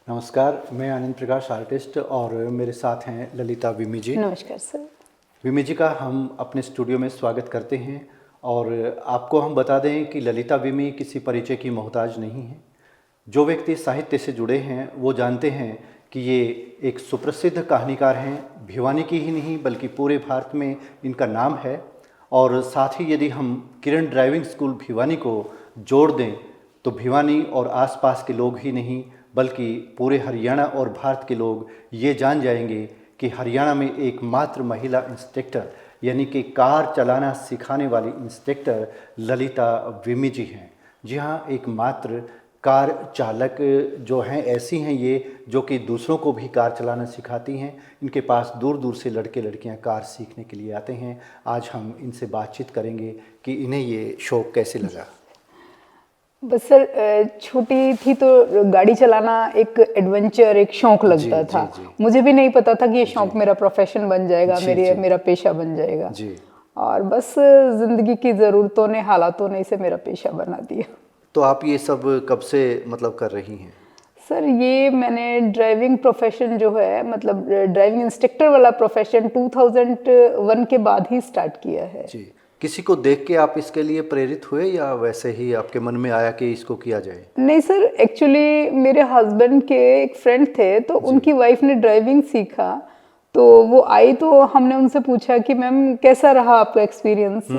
नमस्कार, मैं आनंद प्रकाश आर्टिस्ट और मेरे साथ हैं ललिता विमी जी। नमस्कार सर। विमी जी का हम अपने स्टूडियो में स्वागत करते हैं और आपको हम बता दें कि ललिता विमी किसी परिचय की मोहताज नहीं है। जो व्यक्ति साहित्य से जुड़े हैं वो जानते हैं कि ये एक सुप्रसिद्ध कहानीकार हैं। भिवानी की ही नहीं बल्कि पूरे भारत में इनका नाम है। और साथ ही यदि हम किरण ड्राइविंग स्कूल भिवानी को जोड़ दें तो भिवानी और आसपास के लोग ही नहीं बल्कि पूरे हरियाणा और भारत के लोग ये जान जाएंगे कि हरियाणा में एकमात्र महिला इंस्ट्रक्टर यानी कि कार चलाना सिखाने वाली इंस्ट्रक्टर ललिता विमी जी हैं। जी हाँ, एकमात्र कार चालक जो हैं ऐसी हैं ये जो कि दूसरों को भी कार चलाना सिखाती हैं। इनके पास दूर दूर से लड़के लड़कियां कार सीखने के लिए आते हैं। आज हम इनसे बातचीत करेंगे कि इन्हें ये शौक़ कैसे लगा। बस सर, छोटी थी तो गाड़ी चलाना एक एडवेंचर, एक शौक लगता था। मुझे भी नहीं पता था कि ये शौक मेरा प्रोफेशन बन जाएगा, मेरा पेशा बन जाएगा। और बस जिंदगी की ज़रूरतों ने, हालातों ने इसे मेरा पेशा बना दिया। तो आप ये सब कब से मतलब कर रही हैं? सर, ये मैंने ड्राइविंग प्रोफेशन जो है, मतलब ड्राइविंग इंस्ट्रक्टर वाला प्रोफेशन 2001 के बाद ही स्टार्ट किया है। जी। किसी को देख के आप इसके लिए प्रेरित हुए या वैसे ही आपके मन में आया कि इसको किया जाए? नहीं सर, एक्चुअली मेरे हस्बैंड के एक फ्रेंड थे तो उनकी वाइफ ने ड्राइविंग सीखा, तो वो आई तो हमने उनसे पूछा कि मैम कैसा रहा आपका एक्सपीरियंस।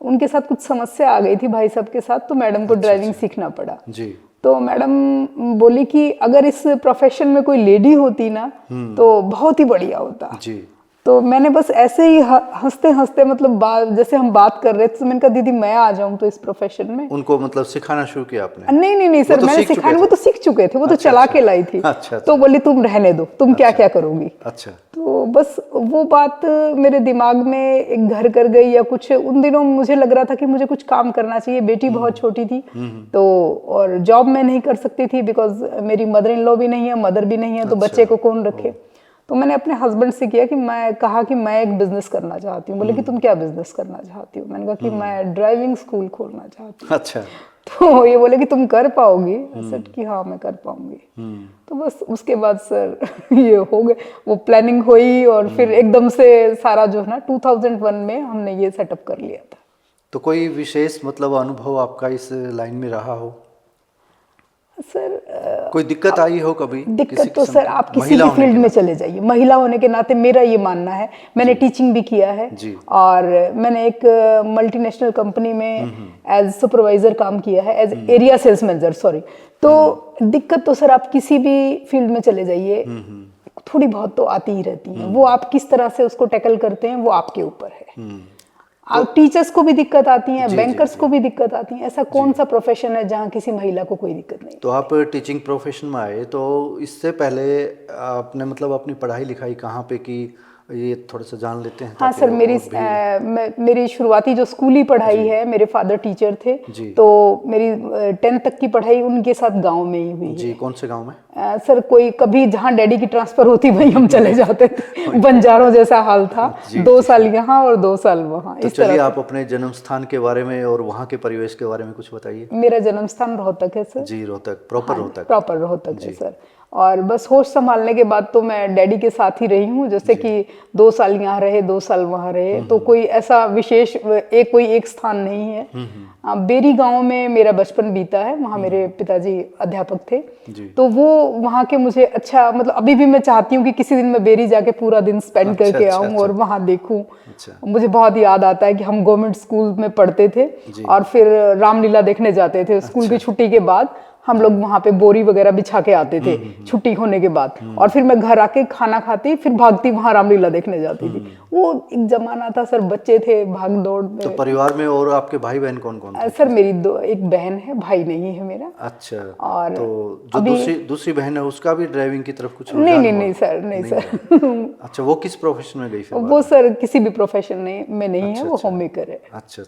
उनके साथ कुछ समस्या आ गई थी भाई साहब के साथ, तो मैडम को ड्राइविंग सीखना पड़ा। जी। तो मैडम बोली कि अगर इस प्रोफेशन में कोई लेडी होती ना तो बहुत ही बढ़िया होता। जी। तो मैंने बस ऐसे ही हंसते हंसते, मतलब जैसे हम बात कर रहे थे, तो मैंने कहा दीदी मैं आ जाऊं तो इस प्रोफेशन में। उनको मतलब सिखाना शुरू किया आपने? नहीं सर, मैंने सिखाने, वो तो सीख चुके थे, वो तो चला के लाई थी। तो बोली तुम रहने दो, तुम क्या क्या करोगी। अच्छा। तो बस वो बात मेरे दिमाग में एक घर कर गई या कुछ। उन दिनों मुझे लग रहा था कि मुझे कुछ काम करना चाहिए। बेटी बहुत छोटी थी तो, और जॉब मैं नहीं कर सकती थी बिकॉज मेरी मदर इन लॉ भी नहीं है, मदर भी नहीं है, तो बच्चे को कौन रखे। तो मैंने अपने हस्बैंड से कहा कि मैं एक बिजनेस करना चाहती हूँ। बोले कि तुम क्या बिजनेस करना चाहती हो? मैंने कहा कि मैं ड्राइविंग स्कूल खोलना चाहती हूँ। अच्छा। तो ये बोले कि तुम कर पाओगी? सेट कि हाँ मैं कर पाऊंगी। तो बस उसके बाद सर ये हो गए, वो प्लानिंग हुई और फिर एकदम से सारा जो है ना 2001 में हमने ये सेटअप कर लिया था। तो कोई विशेष मतलब अनुभव आपका इस लाइन में रहा हो? सर, कोई दिक्कत आई हो कभी? दिक्कत तो सर आप किसी भी फील्ड में चले जाइए, महिला होने के नाते मेरा ये मानना है। मैंने टीचिंग भी किया है और मैंने एक मल्टीनेशनल कंपनी में एज सुपरवाइजर काम किया है, as area sales manager, sorry. तो दिक्कत तो सर आप किसी भी फील्ड में चले जाइए, थोड़ी बहुत तो आती ही रहती है। वो आप किस तरह से उसको टैकल करते हैं वो आपके ऊपर है। और टीचर्स को भी दिक्कत आती है, बैंकर्स को भी दिक्कत आती है। ऐसा कौन सा प्रोफेशन है जहाँ किसी महिला को कोई दिक्कत नहीं? तो आप टीचिंग प्रोफेशन में आए, तो इससे पहले आपने मतलब अपनी पढ़ाई लिखाई कहाँ पे की, ये थोड़ा सा जान लेते हैं। हाँ सर, मेरी शुरुआती जो स्कूली पढ़ाई है, मेरे फादर टीचर थे, तो मेरी 10th तक की पढ़ाई उनके साथ गांव में ही हुई जी। कौन से गांव में? सर कोई कभी जहाँ डैडी की ट्रांसफर होती वहीं हम चले जाते थे। बंजारों जैसा हाल था। 2 साल यहाँ और 2 साल वहाँ। तो चलिए आप अपने जन्म स्थान के बारे में और वहाँ के परिवेश के बारे में कुछ बताइए। मेरा जन्म स्थान रोहतक है सर। जी, रोहतक, प्रॉपर रोहतक? प्रॉपर रोहतक है सर। और बस होश संभालने के बाद तो मैं डैडी के साथ ही रही हूँ, जैसे कि 2 साल यहाँ रहे, 2 साल वहाँ रहे। तो कोई ऐसा विशेष कोई एक स्थान नहीं है। बेरी गांव में मेरा बचपन बीता है, वहाँ मेरे पिताजी अध्यापक थे। तो वो वहाँ के मुझे अच्छा, मतलब अभी भी मैं चाहती हूँ कि किसी दिन मैं बेरी जाके पूरा दिन स्पेंड करके आऊँ और वहाँ देखूँ। मुझे बहुत याद आता है कि हम गवर्नमेंट स्कूल में पढ़ते थे और फिर रामलीला देखने जाते थे। स्कूल की छुट्टी के बाद हम लोग वहाँ पे बोरी वगैरह बिछा के आते थे छुट्टी होने के बाद, और फिर मैं घर आके खाना खाती, फिर भागती वहाँ रामलीला देखने जाती थी। वो एक जमाना था सर, बच्चे थे, भाग दौड़ में। तो परिवार में और आपके भाई बहन कौन कौन थे? सर मेरी एक बहन है, भाई नहीं है मेरा। अच्छा। और तो जो दूसरी बहन है उसका भी ड्राइविंग की तरफ कुछ? नहीं सर। अच्छा, वो किस प्रोफेशन में गई फिर? वो सर किसी भी प्रोफेशन में नहीं है, वो होम मेकर है। अच्छा।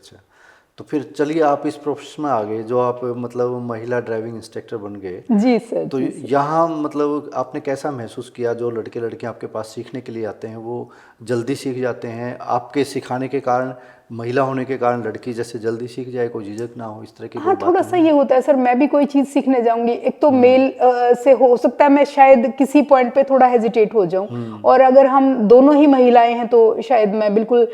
तो फिर चलिए आप इस प्रोफेशन में आ गए, जो आप मतलब महिला ड्राइविंग इंस्ट्रक्टर बन गए। जी सर। तो यहाँ मतलब आपने कैसा महसूस किया? जो लड़के लड़कियाँ आपके पास सीखने के लिए आते हैं वो जल्दी सीख जाते हैं आपके सिखाने के कारण, महिला होने के कारण लड़की जैसे जल्दी सीख जाए, कोई झिझक ना हो, इस तरह की हाँ, थोड़ा सा ये होता है सर। मैं भी कोई चीज सीखने जाऊंगी, एक तो मेल से हो सकता है मैं शायद किसी पॉइंट पे थोड़ा हेजिटेट हो जाऊं, और अगर हम दोनों ही महिलाएं हैं तो शायद मैं बिल्कुल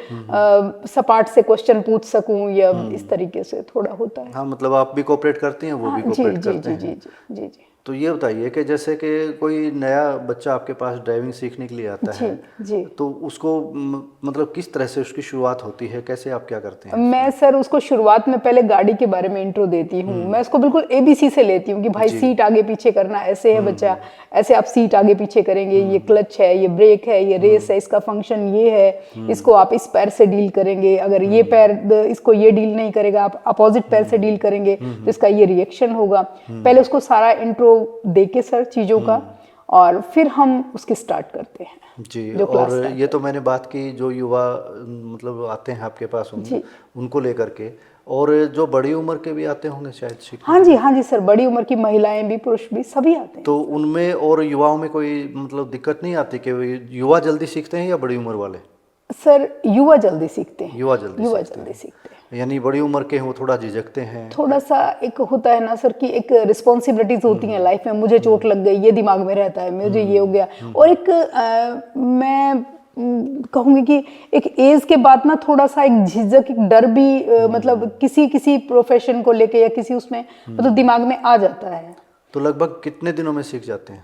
सपाट से क्वेश्चन पूछ सकूं, या इस तरीके से थोड़ा होता है। हाँ, मतलब आप भी कोऑपरेट करती हैं, वो भी कोऑपरेट करते हैं। जी जी जी जी जी। तो ये बताइए कि जैसे कि कोई नया बच्चा आपके पास ड्राइविंग सीखने के लिए आता है, जी। तो उसको मतलब किस तरह से उसकी शुरुआत होती है, कैसे आप क्या करते हैं? मैं सर उसको शुरुआत में पहले गाड़ी के बारे में इंट्रो देती हूँ। मैं उसको बिल्कुल ABC से लेती हूँ कि भाई सीट आगे पीछे करना ऐसे है बच्चा, ऐसे आप सीट आगे पीछे करेंगे, ये क्लच है, ये ब्रेक है, ये रेस है, इसका फंक्शन ये है, इसको आप इस पैर से डील करेंगे, अगर ये पैर इसको ये डील नहीं करेगा, आप अपोजिट पैर से डील करेंगे तो इसका ये रिएक्शन होगा। पहले उसको सारा इंट्रो देके सर चीज़ों का, और फिर हम उसकी स्टार्ट करते हैं जी। और ये तो मैंने बात की जो युवा मतलब आते हैं आपके पास उनको लेकर के, और जो बड़ी उम्र के भी आते होंगे शायद सीखने। हाँ जी सर, बड़ी उम्र की महिलाएं भी पुरुष भी सभी आते हैं। तो उनमें और युवाओं में कोई मतलब दिक्कत नहीं आती कि युवा जल्दी सीखते हैं या बड़ी उम्र वाले? सर युवा जल्दी सीखते हैं। युवा जल्दी सीखते हैं। यानी बड़ी उम्र के वो थोड़ा झिझकते हैं। थोड़ा सा एक होता है ना सर कि एक रिस्पॉन्सिबिलिटीज होती हैं लाइफ में, मुझे चोट लग गई ये दिमाग में रहता है, मुझे ये हो गया, और एक मैं कहूँगी कि एक एज के बाद ना थोड़ा सा एक झिझक, एक डर भी मतलब किसी प्रोफेशन को लेके या किसी उसमें मतलब दिमाग में आ जाता है। तो लगभग कितने दिनों में सीख जाते हैं?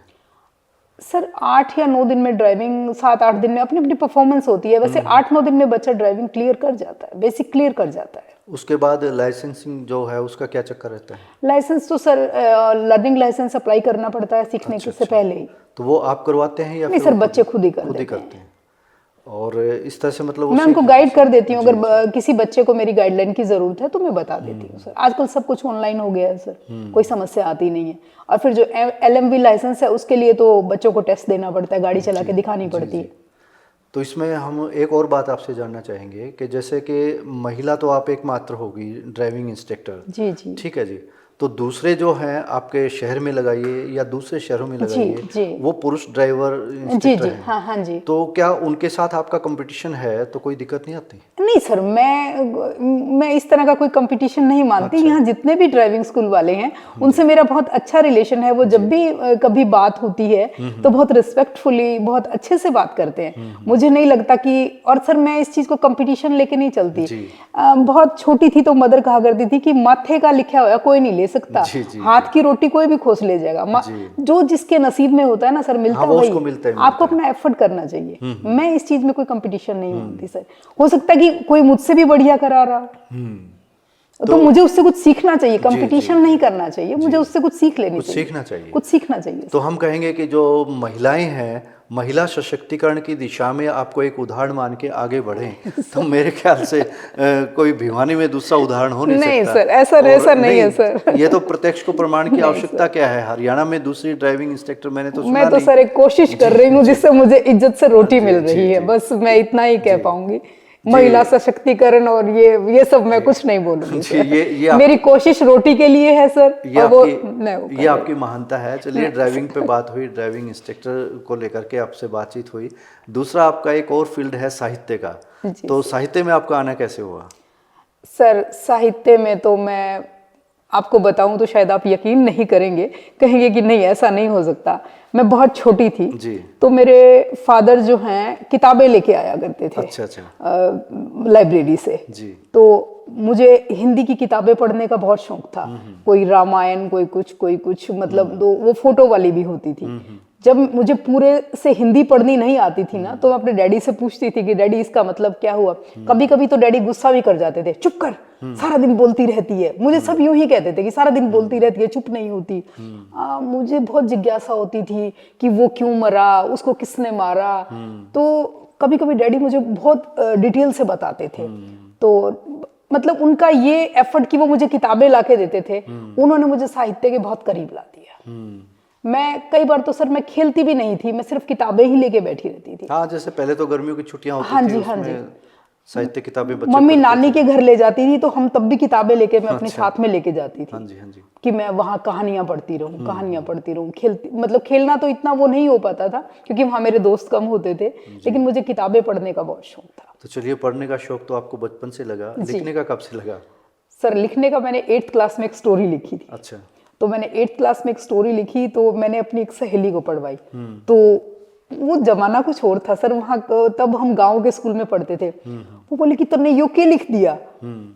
सर 8 या 9 दिन में ड्राइविंग, 7-8 दिन में अपनी अपनी परफॉर्मेंस होती है। वैसे 8-9 दिन में बच्चा ड्राइविंग क्लियर कर जाता है, बेसिक क्लियर कर जाता है। उसके बाद लाइसेंसिंग जो है उसका क्या चक्कर रहता है? लाइसेंस तो सर लर्निंग लाइसेंस अप्लाई करना पड़ता है सीखने से पहले ही। तो वो आप करवाते हैं या नहीं सर, बच्चे खुद ही करते हैं। और इस तरह से मतलब मैं उनको गाइड कर देती हूँ। अगर किसी बच्चे को मेरी गाइडलाइन की जरूरत है तो मैं बता देती हूँ सर। आजकल सब कुछ ऑनलाइन हो गया है सर, कोई समस्या आती नहीं है। और फिर जो LMV लाइसेंस है उसके लिए तो बच्चों को टेस्ट देना पड़ता है, गाड़ी चला के दिखानी पड़ती है। तो इसमें हम एक और बात आपसे जानना चाहेंगे कि जैसे कि महिला तो आप एकमात्र होगी ड्राइविंग इंस्ट्रक्टर, जी जी, ठीक है जी, तो दूसरे जो हैं आपके शहर में लगाइए या दूसरे शहरों में लगाइए, वो पुरुष ड्राइवर इंस्ट्रक्टर हैं। हाँ जी। तो क्या उनके साथ आपका कंपटीशन है तो कोई दिक्कत नहीं आती? नहीं सर, मैं इस तरह का कोई कंपटीशन नहीं मानती। यहाँ जितने भी ड्राइविंग स्कूल वाले हैं उनसे मेरा बहुत अच्छा रिलेशन है। वो जब भी कभी बात होती है तो बहुत रिस्पेक्टफुली, बहुत अच्छे से बात करते हैं। मुझे नहीं लगता कि, और सर मैं इस चीज को कंपटीशन लेके नहीं चलती। बहुत छोटी थी तो मदर कहा करती थी कि माथे का लिखा हुआ कोई नहीं ले सकता, हाथ की रोटी कोई भी खोस ले जाएगा। जो जिसके नसीब में होता है ना सर, मिलता है, आपको अपना एफर्ट करना चाहिए। मैं इस चीज में कोई कंपटीशन नहीं मानती सर। हो सकता है कि कोई मुझसे भी बढ़िया करा रहा, तो मुझे उससे कुछ सीखना चाहिए, कंपटीशन नहीं करना चाहिए, मुझे उससे कुछ सीख लेनी चाहिए, कुछ सीखना चाहिए। तो हम कहेंगे कि जो महिलाएं हैं, महिला सशक्तिकरण की दिशा में आपको एक उदाहरण मान के आगे बढ़ें तो मेरे ख्याल से कोई भिवानी में दूसरा उदाहरण हो नहीं सकता। नहीं सर, ऐसा नहीं है सर। ये तो प्रत्यक्ष को प्रमाण की आवश्यकता क्या है? हरियाणा में दूसरी ड्राइविंग इंस्ट्रक्टर मैंने तो सुना मैं तो सर एक कोशिश कर रही हूँ जिससे मुझे इज्जत से रोटी मिल रही है, बस मैं इतना ही कह पाऊंगी। महिला सशक्तिकरण और ये सब मैं कुछ नहीं बोलूंगी। ये मेरी कोशिश रोटी के लिए है सर। ये आपकी महानता है। चलिए, ड्राइविंग पे बात हुई, ड्राइविंग इंस्ट्रक्टर को लेकर के आपसे बातचीत हुई। दूसरा आपका एक और फील्ड है साहित्य का, तो साहित्य में आपका आना कैसे हुआ? सर साहित्य में तो मैं आपको बताऊं तो शायद आप यकीन नहीं करेंगे, कहेंगे कि नहीं ऐसा नहीं हो सकता। मैं बहुत छोटी थी जी, तो मेरे फादर जो हैं किताबें लेके आया करते थे। अच्छा। लाइब्रेरी से जी। तो मुझे हिंदी की किताबें पढ़ने का बहुत शौक था। कोई रामायण, कोई कुछ मतलब दो वो फोटो वाली भी होती थी। जब मुझे पूरे से हिंदी पढ़नी नहीं आती थी ना, तो मैं अपने डैडी से पूछती थी कि डैडी इसका मतलब क्या हुआ। कभी कभी तो डैडी गुस्सा भी कर जाते थे, चुप कर, सारा दिन बोलती रहती है। मुझे सब यूं ही कहते थे कि सारा दिन बोलती रहती है, चुप नहीं होती। मुझे बहुत जिज्ञासा होती थी कि वो क्यों मरा, उसको किसने मारा। तो कभी कभी डैडी मुझे बहुत डिटेल से बताते थे। तो मतलब उनका ये एफर्ट कि वो मुझे किताबें लाके देते थे, उन्होंने मुझे साहित्य के बहुत करीब ला दिया। मैं कई बार तो सर मैं खेलती भी नहीं थी, मैं सिर्फ किताबें ही लेके बैठी रहती थी। हाँ, जैसे पहले तो गर्मियों की छुट्टियां होती थी, उसमें साहित्य किताबें बच्चे मम्मी नानी के घर ले जाती थी, तो हम तब भी किताबें लेके मैं अपने साथ में लेके जाती थी। हाँ जी, हाँ जी। कि मैं वहाँ कहानियां पढ़ती रहूं, खेलती, मतलब खेलना तो इतना वो नहीं हो पाता था क्योंकि वहाँ मेरे दोस्त कम होते थे, लेकिन मुझे किताबें पढ़ने का बहुत शौक था। तो चलिए, पढ़ने का शौक तो आपको बचपन से लगा, लिखने का कब से लगा? सर लिखने का मैंने 8th क्लास में एक स्टोरी लिखी थी। अच्छा। तो मैंने 8th क्लास में एक स्टोरी लिखी, तो मैंने अपनी एक सहेली को पढ़वाई। तो वो जमाना कुछ और था सर, वहाँ तब हम गांव के स्कूल में पढ़ते थे। वो बोले कि तुमने यो क्या लिख दिया?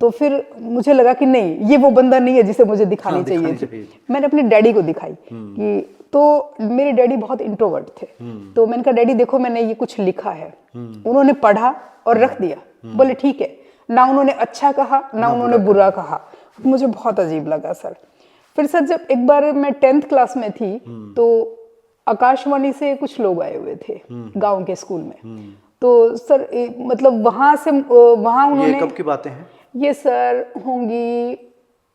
तो फिर मुझे लगा कि नहीं, ये वो बंदा नहीं है जिसे मुझे दिखानी चाहिए थी। मैंने अपने डैडी को दिखाई कि, तो मेरे डैडी बहुत इंट्रोवर्ट थे। तो मैंने कहा डैडी देखो मैंने ये कुछ लिखा है। उन्होंने पढ़ा और रख दिया। बोले ठीक है। ना उन्होंने अच्छा कहा ना उन्होंने बुरा कहा। मुझे बहुत अजीब लगा सर। फिर सर जब एक बार मैं 10th क्लास में थी, तो आकाशवाणी से कुछ लोग आए हुए थे गांव के स्कूल में। तो सर मतलब वहां उन्होंने, ये कब की बातें हैं? ये सर होंगी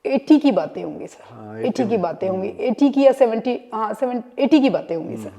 80 की बातें होंगी सर। 80 की बातें होंगी, 80 की या 70, हाँ 80 की बातें होंगी सर।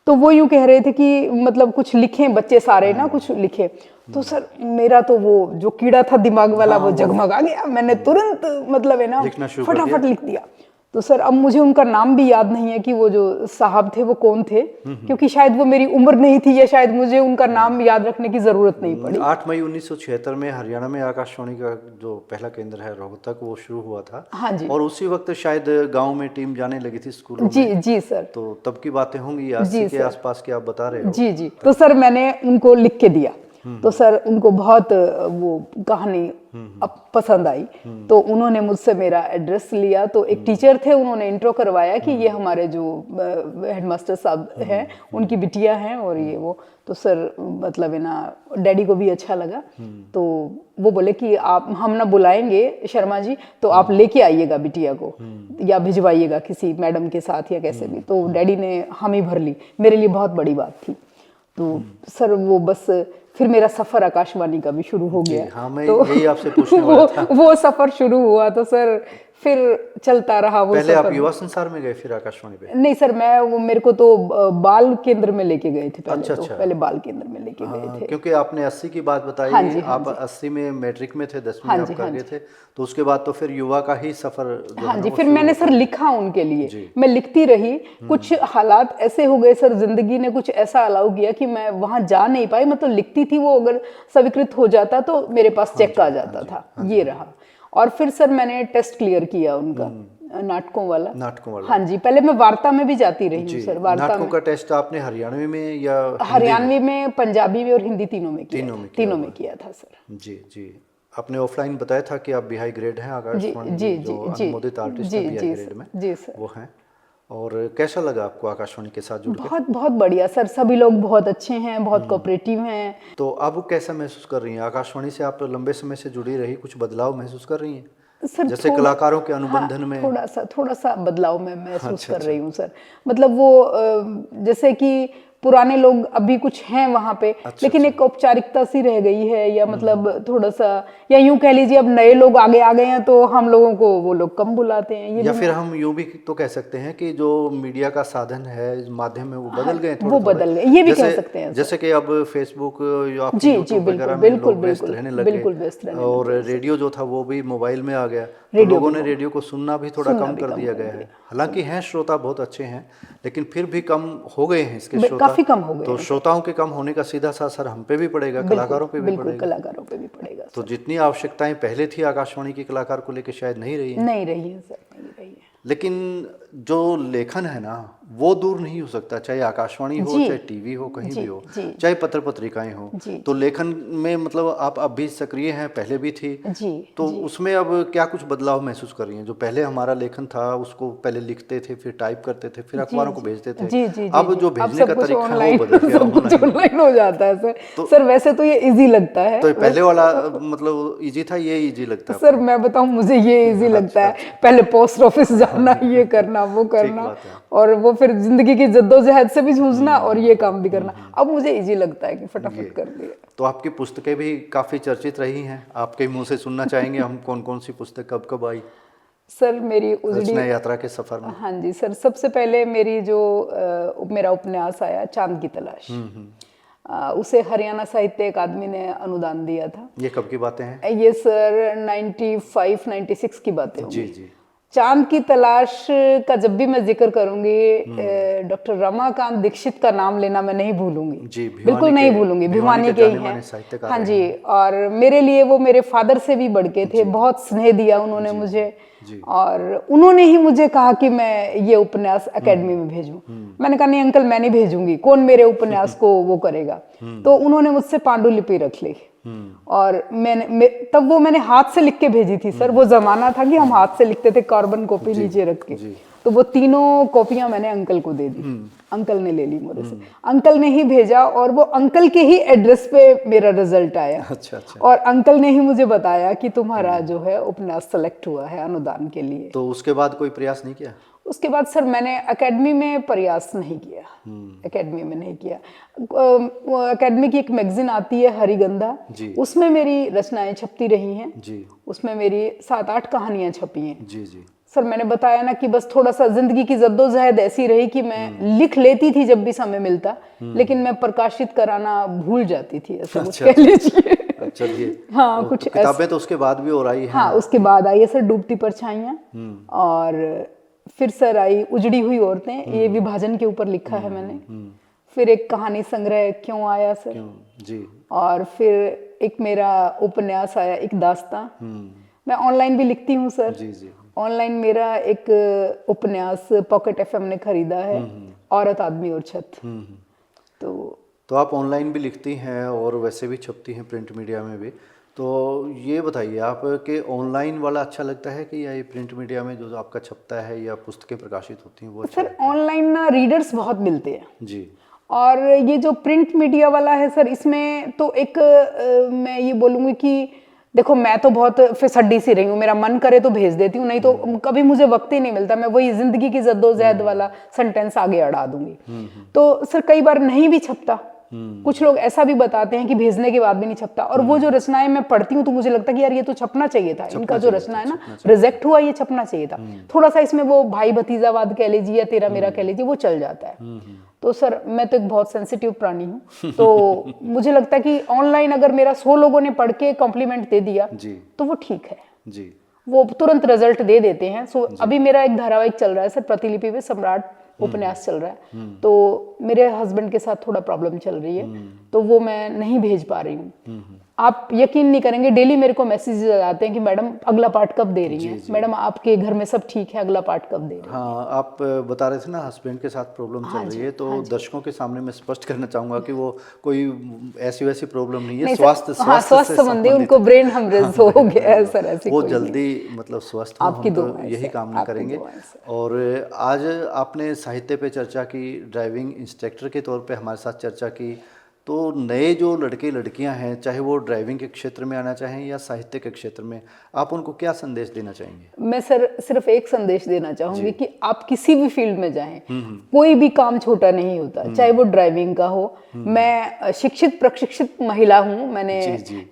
तो वो यूं कह रहे थे कि मतलब कुछ लिखें बच्चे सारे ना, कुछ लिखे। तो सर मेरा तो वो जो कीड़ा था दिमाग वाला, वो जगमगा गया। मैंने तुरंत मतलब है ना फटाफट लिख दिया। तो सर अब मुझे उनका नाम भी याद नहीं है कि वो जो साहब थे वो कौन थे, क्योंकि शायद वो मेरी उम्र नहीं थी, या शायद मुझे उनका नाम याद रखने की जरूरत नहीं पड़ी। 8 मई 1976 में हरियाणा में आकाशवाणी का जो पहला केंद्र है रोहतक, वो शुरू हुआ था। हाँ जी। और उसी वक्त शायद गांव में टीम जाने लगी थी स्कूलों जी में। जी सर। तो तब की बातें होंगी, 80 के आसपास की आप बता रहे हो। जी जी। तो सर मैंने उनको लिख के दिया। तो सर उनको बहुत वो कहानी पसंद आई। तो उन्होंने मुझसे मेरा एड्रेस लिया। तो एक टीचर थे, उन्होंने इंट्रो करवाया कि ये हमारे जो हेडमास्टर साहब हैं उनकी बिटिया हैं और ये वो। तो सर मतलब है ना डैडी को भी अच्छा लगा। तो वो बोले कि हम ना बुलाएंगे शर्मा जी, तो आप लेके आइएगा बिटिया को या भिजवाइएगा किसी मैडम के साथ या कैसे भी। तो डैडी ने हामी भर ली। मेरे लिए बहुत बड़ी बात थी। तो सर वो बस फिर मेरा सफर आकाशवाणी का भी शुरू हो गया। हाँ, मैं तो यही आपसे पूछने वाला था। वो सफर शुरू हुआ तो सर फिर चलता रहा वो पहले सफर। आप युवा संसार में गए, फिर आकाशवाणी पे? नहीं सर, मेरे को तो बाल केंद्र में लेके गए थे पहले। अच्छा। पहले बाल केंद्र में लेके गए थे। क्योंकि आपने 80 की बात बताई। हाँ जी, आप 80 में मैट्रिक में थे, 10वीं हाँ आप जी, कर हाँ गए थे। तो उसके बाद तो फिर युवा का ही सफर जो हाँ है ना जी। वो फिर शुरू मैंने होता सर है। लिखा उनके लिए, मैं लिखती रही। कुछ हालात ऐसे हो गए सर, जिंदगी ने कुछ ऐसा अलाउ किया कि मैं वहां जा नहीं पाई। मतलब लिखती थी, वो अगर स्वीकृत हो जाता तो मेरे पास चेक आ जाता था। ये रहा। और फिर सर मैंने टेस्ट क्लियर किया उनका, नाटकों वाला। हाँ जी। पहले मैं वार्ता में भी जाती रही हूँ सर। वार्ता नाटकों में का टेस्ट आपने हरियाणवी में या हरियाणवी में, पंजाबी में और हिंदी तीनों में किया। तीनों में किया था सर। जी जी। आपने ऑफलाइन बताया था कि आप बिहाई ग्रेड हैं आकाशवाणी, जो अनुमोदित आर्टिस्ट है बिहाई ग्रेड में। जी सर। वो हैं। और कैसा लगा आपको आकाशवाणी के साथ जुड़ के? बहुत बहुत बढ़िया सर। सभी लोग बहुत अच्छे हैं, बहुत कोऑपरेटिव हैं। तो अब कैसा महसूस कर रही हैं? आकाशवाणी से आप लंबे समय से जुड़ी रही, कुछ बदलाव महसूस कर रही हैं सर? जैसे कलाकारों के अनुबंधन में? थोड़ा सा बदलाव मैं महसूस कर रही हूँ सर। मतलब वो जैसे कि पुराने लोग अभी कुछ हैं वहां पे, लेकिन एक औपचारिकता सी रह गई है, या मतलब थोड़ा सा, या यूं कह लीजिए अब नए लोग आगे आ गए हैं तो हम लोगों को वो लोग कम बुलाते हैं। ये या फिर हम यूं भी तो कह सकते हैं कि जो मीडिया का साधन है, माध्यम है, वो बदल गए वो बदल गए, ये भी कह सकते हैं। जैसे कि अब फेसबुक या यूट्यूब वगैरह में लोग व्यस्त रहने लगे, और रेडियो जो था वो भी मोबाइल में आ गया। तो लोगों ने रेडियो को सुनना भी थोड़ा कम कर दिया गया है। हालांकि हैं श्रोता बहुत अच्छे हैं, लेकिन फिर भी कम हो गए हैं इसके श्रोता, काफी कम हो गए। तो श्रोताओं के कम होने का सीधा सा असर हम पे भी पड़ेगा, कलाकारों पे भी पड़ेगा। कलाकारों पे भी पड़ेगा। तो जितनी आवश्यकताएं पहले थी आकाशवाणी के कलाकार को लेकर शायद नहीं रही है। नहीं रही है सर, नहीं रही है। लेकिन जो लेखन है ना, वो दूर नहीं हो सकता, चाहे आकाशवाणी हो, चाहे टीवी हो, कहीं भी हो, चाहे पत्र पत्रिकाएं हो। तो लेखन में मतलब आप अब भी सक्रिय हैं, पहले भी थी। तो उसमें अब क्या कुछ बदलाव महसूस कर रही हैं? जो पहले हमारा लेखन था, उसको पहले लिखते थे, फिर टाइप करते थे, फिर अखबारों को भेजते थे। अब जो भेजने का तरीका है वो बदल गया, ऑनलाइन हो जाता है सर। सर वैसे तो ये इजी लगता है। तो पहले वाला मतलब इजी था, ये इजी लगता है? सर मैं बताऊं, मुझे ये इजी लगता है। पहले पोस्ट ऑफिस जाना, ये करना, वो करना, और वो फिर जिंदगी की जद्दोजहद से भी जूझना और ये काम भी करना। अब मुझे इजी लगता है कि फटाफट कर दिया। तो आपकी पुस्तकें भी काफी चर्चित रही हैं, आपके मुंह से सुनना चाहेंगे हम, कौन कौन सी पुस्तक कब कब आई सर? मेरी रचना यात्रा के सफर में। हाँ जी सर, सबसे पहले मेरी जो मेरा उपन्यास आया चांद की तलाश, उसे हरियाणा साहित्य अकादमी ने अनुदान दिया था। ये कब की बातें हैं? ये सर 95-96 की बातें होंगी। जी। चांद की तलाश का जब भी मैं जिक्र करूंगी, डॉक्टर रमाकांत दीक्षित का नाम लेना मैं नहीं भूलूंगी जी, बिल्कुल नहीं भूलूंगी। भिवानी के ही हैं, हाँ जी। और मेरे लिए वो मेरे फादर से भी बढ़ के थे, बहुत स्नेह दिया उन्होंने मुझे, और उन्होंने ही मुझे कहा कि मैं ये उपन्यास एकेडमी में भेजूं। मैंने कहा नहीं अंकल, मैं नहीं भेजूंगी, कौन मेरे उपन्यास को वो करेगा। तो उन्होंने मुझसे पांडुलिपि रख ली, और तब वो मैंने हाथ से लिख के भेजी थी सर। वो जमाना था कि हम हाथ से लिखते थे, कार्बन कॉपी नीचे रख के। तो वो तीनों कॉपियां मैंने अंकल को दे दी, अंकल ने ले ली मुझे से, अंकल ने ही भेजा, और वो अंकल के ही एड्रेस पे मेरा रिजल्ट आया। अच्छा। और अंकल ने ही मुझे बताया कि तुम्हारा जो है उपन्यास सेलेक्ट हुआ है अनुदान के लिए। तो उसके बाद कोई प्रयास नहीं किया? उसके बाद सर मैंने एकेडमी में प्रयास नहीं किया, एकेडमी में नहीं किया। एकेडमी की एक मैगजीन आती है हरिगंधा, उसमें मेरी रचनाएं छपती रही हैं जी। उसमें मेरी 7-8 कहानियां छपी हैं जी। सर मैंने बताया ना कि बस थोड़ा सा जिंदगी की जद्दोजहद ऐसी रही कि मैं लिख लेती थी जब भी समय मिलता, लेकिन मैं प्रकाशित कराना भूल जाती थी, ऐसा कुछ कह लीजिए। चलिए, हाँ, कुछ किताबें तो उसके बाद भी और आई हैं। हाँ, उसके बाद आई है सर डूबती परछाइयाँ, और फिर सर आई उजड़ी हुई औरतें, ये विभाजन के ऊपर लिखा है मैंने। फिर एक कहानी संग्रह क्यों आया सर जी। और फिर एक मेरा उपन्यास आया, एक दास्तां। मैं ऑनलाइन भी लिखती हूँ सर जी। ऑनलाइन मेरा एक उपन्यास पॉकेट एफएम ने खरीदा है, औरत आदमी और छत। तो आप ऑनलाइन भी लिखती हैं और वैसे भी छपती हैं प्रिंट मीडिया में भी। तो ये बताइए आप कि ऑनलाइन वाला अच्छा लगता है कि या ये प्रिंट मीडिया में जो आपका छपता है या पुस्तकें प्रकाशित होती हैं वो अच्छा? सर ऑनलाइन ना रीडर्स बहुत मिलते हैं जी, और ये जो प्रिंट मीडिया वाला है सर, इसमें तो एक मैं ये बोलूँगी कि देखो मैं तो बहुत फिसड्डी सी रही हूँ, मेरा मन करे तो भेज देती हूँ, नहीं तो कभी मुझे वक्त ही नहीं मिलता, मैं वही जिंदगी की जद्दोजहद वाला सेंटेंस आगे अड़ा दूंगी। तो सर कई बार नहीं भी छपता, कुछ लोग ऐसा भी बताते हैं कि भेजने के बाद भी नहीं छपता, और वो जो रचनाएं मैं पढ़ती हूँ तो मुझे लगता है कि यार ये तो छपना चाहिए था, इनका जो रचना है ना रिजेक्ट हुआ, ये छपना चाहिए था। थोड़ा सा इसमें वो भाई भतीजावाद कह लीजिए या तेरा मेरा कह लीजिए, वो चल जाता है। तो सर मैं तो एक बहुत सेंसिटिव प्राणी हूँ, तो मुझे लगता है कि ऑनलाइन अगर मेरा 100 लोगों ने पढ़ के कॉम्प्लीमेंट दे दिया तो वो ठीक है जी, वो तुरंत रिजल्ट दे देते हैं। सो अभी मेरा एक धारावाहिक चल रहा है सर, प्रतिलिपि में सम्राट उपन्यास चल रहा है, तो मेरे हस्बैंड के साथ थोड़ा प्रॉब्लम चल रही है, तो वो मैं नहीं भेज पा रही हूँ। आप यकीन नहीं करेंगे, डेली मेरे को मैसेजेस आते हैं कि मैडम अगला पार्ट कब दे रही हैं, मैडम आपके घर में सब ठीक है, अगला पार्ट कब दे रही हैं। हाँ, आप बता रहे थे ना हस्बैंड के साथ प्रॉब्लम चल रही है, तो दर्शकों के सामने मैं स्पष्ट करना चाहूंगा कि वो कोई ऐसी वैसी प्रॉब्लम नहीं है, स्वास्थ्य संबंधी, उनको ब्रेन हेमरेज हो गया है सर, ऐसी वो जल्दी मतलब स्वस्थ हो, आपकी तो यही कामना करेंगे। और आज आपने साहित्य पे चर्चा की, ड्राइविंग इंस्ट्रक्टर के तौर पे हमारे साथ चर्चा की, तो नए जो लड़के लड़कियां हैं, चाहे वो ड्राइविंग के क्षेत्र में आना चाहें या साहित्य के क्षेत्र में, आप उनको क्या संदेश देना चाहेंगे? मैं सर सिर्फ एक संदेश देना चाहूंगी कि आप किसी भी फील्ड में जाएं, कोई भी काम छोटा नहीं होता, चाहे वो ड्राइविंग का हो। मैं शिक्षित प्रशिक्षित महिला हूँ, मैंने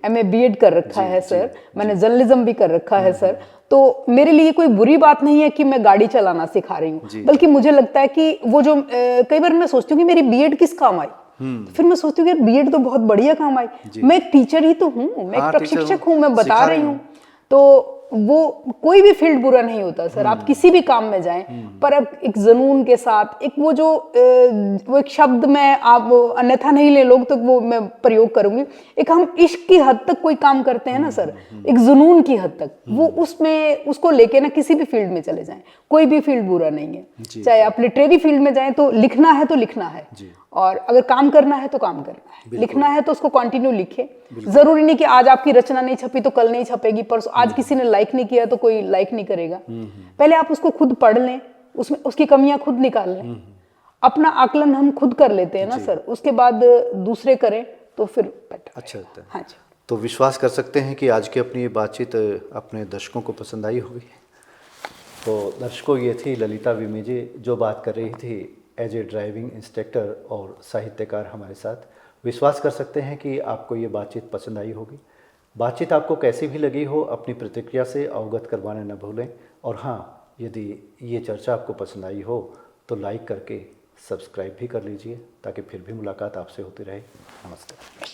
MA BEd कर रखा है सर, मैंने जर्नलिज्म भी कर रखा है सर, तो मेरे लिए कोई बुरी बात नहीं है कि मैं गाड़ी चलाना सिखा रही हूँ, बल्कि मुझे लगता है कि वो जो कई बार मैं सोचती हूँ कि मेरी BEd किस काम आई, फिर मैं सोचती हूँ यार BEd तो बहुत बढ़िया काम आई, मैं एक टीचर ही तो हूँ, मैं एक प्रशिक्षक हूँ, मैं बता रही हूँ। तो वो कोई भी फील्ड बुरा नहीं होता सर, आप किसी भी काम में जाएं, पर अब एक जुनून के साथ, एक वो जो वो एक शब्द में आप अन्यथा नहीं ले लोग तो वो मैं प्रयोग करूंगी, एक हम इश्क की हद तक कोई काम करते हैं ना सर, एक जुनून की हद तक, वो उसमें उसको लेके ना किसी भी फील्ड में चले जाएं, कोई भी फील्ड बुरा नहीं है। चाहे आप लिटरेरी फील्ड में जाएं तो लिखना है तो लिखना है, और अगर काम करना है तो काम करना है, लिखना है तो उसको कंटिन्यू लिखे। जरूरी नहीं कि आज आपकी रचना नहीं छपी तो कल नहीं छपेगी, पर आज किसी ने लाइक नहीं किया तो कोई लाइक नहीं करेगा। पहले आप उसको खुद पढ़ लें, उसमें उसकी कमियां खुद निकाल लें, अपना आकलन हम खुद कर लेते हैं ना सर, उसके बाद दूसरे करें तो फिर बेटर अच्छा होता है। हाँ जी, तो विश्वास कर सकते हैं कि आज की अपनी ये बातचीत अपने दर्शकों को पसंद आई होगी। तो दर्शकों, ये थी ललिता विमीजे जो बात कर रही थी एज ए ड्राइविंग इंस्ट्रक्टर और साहित्यकार हमारे साथ। विश्वास कर सकते हैं कि आपको ये बातचीत पसंद आई होगी। बातचीत आपको कैसी भी लगी हो, अपनी प्रतिक्रिया से अवगत करवाना न भूलें। और हाँ, यदि ये चर्चा आपको पसंद आई हो तो लाइक करके सब्सक्राइब भी कर लीजिए, ताकि फिर भी मुलाकात आपसे होती रहे। नमस्ते।